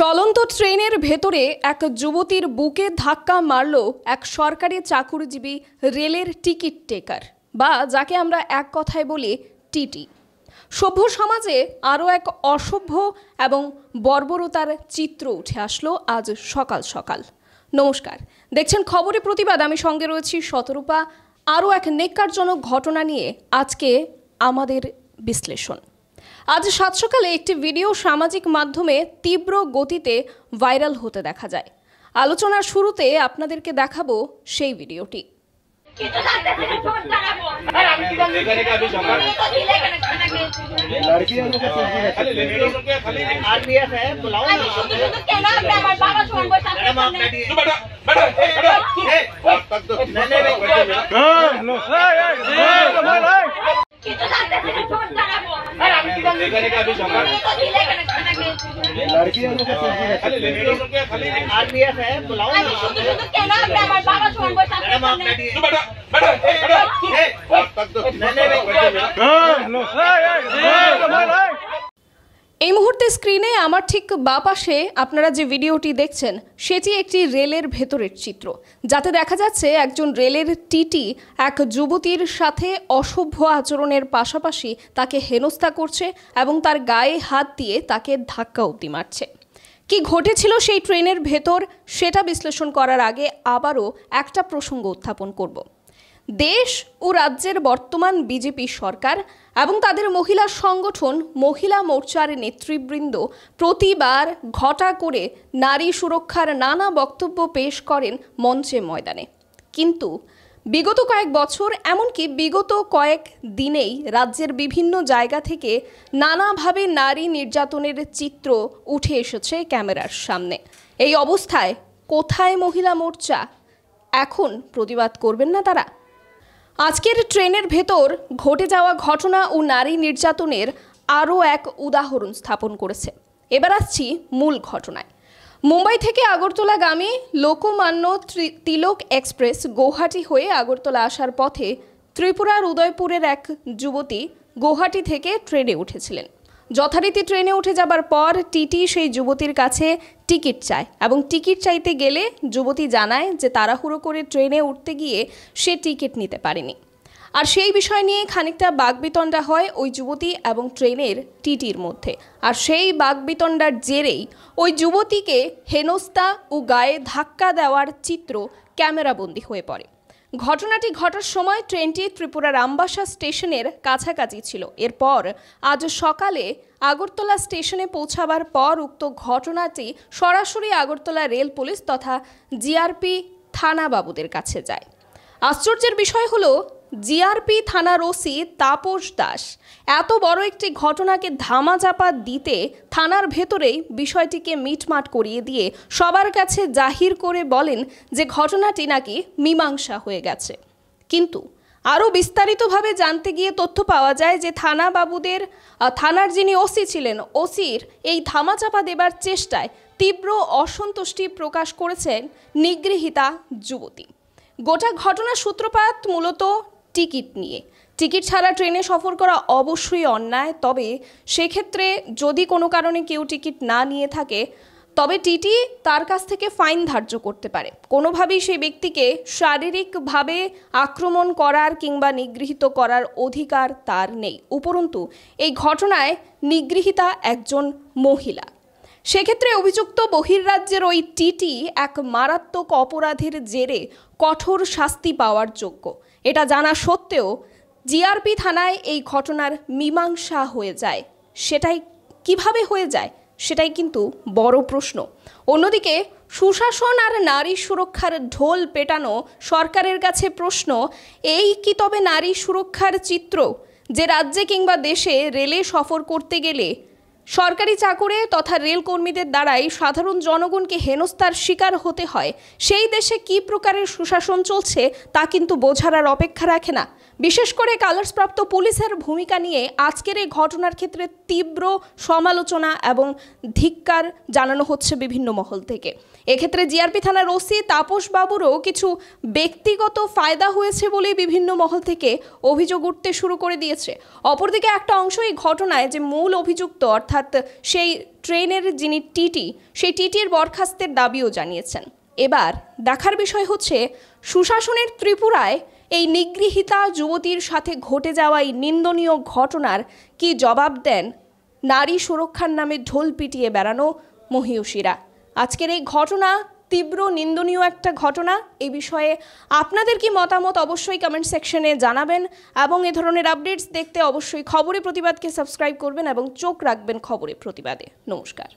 চলন্ত ট্রেনের ভেতরে এক যুবতীর বুকে ধাক্কা মারল এক সরকারি চাকুরিজীবী রেলের টিকিট টেকার, বা যাকে আমরা এক কথায় বলি টিটি। সভ্য সমাজে আরও এক অসভ্য এবং বর্বরতার চিত্র উঠে আসলো আজ সকাল সকাল। নমস্কার, দেখছেন খবরে প্রতিবাদ। আমি সঙ্গে রয়েছি শতরূপা। আরও এক নেক্কারজনক ঘটনা নিয়ে আজকে আমাদের বিশ্লেষণ। আজ সাত সকালে একটি ভিডিও সামাজিক মাধ্যমে তীব্র গতিতে ভাইরাল হতে দেখা যায়। আলোচনার শুরুতে আপনাদেরকে দেখাবো সেই ভিডিওটি। এই মুহূর্তে স্ক্রিনে আমার ঠিক বাঁ পাশে আপনারা যে ভিডিওটি দেখছেন সেটি একটি রেলের ভেতরের চিত্র, যাতে দেখা যাচ্ছে একজন রেলের টিটি এক যুবতীর সাথে অসভ্য আচরণের পাশাপাশি তাকে হেনস্থা করছে এবং তার গায়ে হাত দিয়ে তাকে ধাক্কা অবধি মারছে। কি ঘটেছিল সেই ট্রেনের ভেতর সেটা বিশ্লেষণ করার আগে আবারও একটা প্রসঙ্গ উত্থাপন করব। দেশ ও রাজ্যের বর্তমান বিজেপি সরকার এবং তাদের মহিলা সংগঠন মহিলা মোর্চার নেতৃবৃন্দ প্রতিবার ঘটা করে নারী সুরক্ষার নানা বক্তব্য পেশ করেন মঞ্চে ময়দানে, কিন্তু বিগত কয়েক বছর এমনকি বিগত কয়েক দিনেই রাজ্যের বিভিন্ন জায়গা থেকে নানাভাবে নারী নির্যাতনের চিত্র উঠে এসেছে ক্যামেরার সামনে। এই অবস্থায় কোথায় মহিলা মোর্চা? এখন প্রতিবাদ করবেন না তারা? আজকের ট্রেনের ভেতর ঘটে যাওয়া ঘটনা ও নারী নির্যাতনের আরও এক উদাহরণ স্থাপন করেছে। এবার আসছি মূল ঘটনায়। মুম্বাই থেকে আগরতলাগামী লোকমান্য তিলক এক্সপ্রেস গৌহাটি হয়ে আগরতলা আসার পথে ত্রিপুরার উদয়পুরের এক যুবতী গৌহাটি থেকে ট্রেনে উঠেছিলেন। যথারীতি ট্রেনে উঠে যাবার পর টিটি সেই যুবতীর কাছে টিকিট চায় এবং টিকিট চাইতে গেলে যুবতী জানায় যে তাড়াহুড়ো করে ট্রেনে উঠতে গিয়ে সে টিকিট নিতে পারেনি। আর সেই বিষয় নিয়ে খানিকটা বাকবিতণ্ডা হয় ওই যুবতী এবং ট্রেনের টিটির মধ্যে। আর সেই বাকবিতণ্ডার জেরেই ওই যুবতীকে হেনস্থা ও গায়ে ধাক্কা দেওয়ার চিত্র ক্যামেরাবন্দি হয়ে পড়ে। ঘটনাটি ঘটার সময় ট্রেনটি ত্রিপুরার আমবাসা স্টেশনের কাছাকাছি ছিল। এরপর আজ সকালে আগরতলা স্টেশনে পৌঁছাবার পর উক্ত ঘটনাটি সরাসরি আগরতলা রেল পুলিশ তথা জিআরপি থানা বাবুদের কাছে যায়। আশ্চর্যের বিষয় হলো, জিআরপি থানার ওসি তাপস দাস এত বড় একটি ঘটনাকে ধামাচাপা দিতে থানার ভেতরেই বিষয়টিকে মিটমাট করিয়ে দিয়ে সবার কাছে জাহির করে বলেন যে ঘটনাটি নাকি মীমাংসা হয়ে গেছে। কিন্তু আরও বিস্তারিতভাবে জানতে গিয়ে তথ্য পাওয়া যায় যে থানার যিনি ওসি ছিলেন, ওসির এই ধামাচাপা দেবার চেষ্টায় তীব্র অসন্তুষ্টি প্রকাশ করেছেন নিগৃহীতা যুবতী। গোটা ঘটনার সূত্রপাত মূলত টিকিট নিয়ে। টিকিট ছাড়া ট্রেনে সফর করা অবশ্যই অন্যায়, তবে সেক্ষেত্রে যদি কোনো কারণে কেউ টিকিট না নিয়ে থাকে তবে টিটি তার কাছ থেকে ফাইন ধার্য করতে পারে। কোনোভাবেই সেই ব্যক্তিকে শারীরিকভাবে আক্রমণ করার কিংবা নিগৃহীত করার অধিকার তার নেই। উপরন্তু এই ঘটনায় নিগৃহীতা একজন মহিলা। সেক্ষেত্রে অভিযুক্ত বহির্রাজ্যের ওই টিটি এক মারাত্মক অপরাধের জেরে কঠোর শাস্তি পাওয়ার যোগ্য। এটা জানা সত্ত্বেও জিআরপি থানায় এই ঘটনার মীমাংসা হয়ে যায়। সেটাই কিভাবে হয়ে যায় সেটাই কিন্তু বড় প্রশ্ন। অন্যদিকে সুশাসন আর নারী সুরক্ষার ঢোল পেটানো সরকারের কাছে প্রশ্ন, এই কি তবে নারী সুরক্ষার চিত্র যে রাজ্যে কিংবা দেশে রেলে সফর করতে গেলে সরকারি চাকরে তথা রেল কর্মীদের দ্বারাই সাধারণ জনগণকে হেনস্থার শিকার হতে হয়? সেই দেশে কী প্রকারের সুশাসন চলছে তা কিন্তু বোঝার আর অপেক্ষা রাখে না। বিশেষ করে কালার্সপ্রাপ্ত পুলিশের ভূমিকা নিয়ে আজকের এই ঘটনার ক্ষেত্রে তীব্র সমালোচনা এবং ধিক্কার জানানো হচ্ছে বিভিন্ন মহল থেকে। এক্ষেত্রে জিআরপি থানার ওসি তাপস বাবুরও কিছু ব্যক্তিগত ফায়দা হয়েছে বলেই বিভিন্ন মহল থেকে অভিযোগ উঠতে শুরু করে দিয়েছে। অপরদিকে একটা অংশ এই ঘটনায় যে মূল অভিযুক্ত অর্থাৎ সেই ট্রেনের যিনি টিটি, সেই টিটির বরখাস্তের দাবিও জানিয়েছেন। এবার দেখার বিষয় হচ্ছে সুশাসনের ত্রিপুরায় এই নিগৃহীতা যুবতীর সাথে ঘটে যাওয়া এই নিন্দনীয় ঘটনার কি জবাব দেন নারী সুরক্ষার নামে ঢোল পিটিয়ে বেড়ানো মহিষীরা। আজকের এই ঘটনা তীব্র নিন্দনীয় একটা ঘটনা। এই বিষয়ে আপনাদের কি মতামত অবশ্যই কমেন্ট সেকশনে জানাবেন এবং এ ধরনের আপডেটস দেখতে অবশ্যই খবরে প্রতিবাদকে সাবস্ক্রাইব করবেন এবং চোখ রাখবেন খবরে প্রতিবাদে। নমস্কার।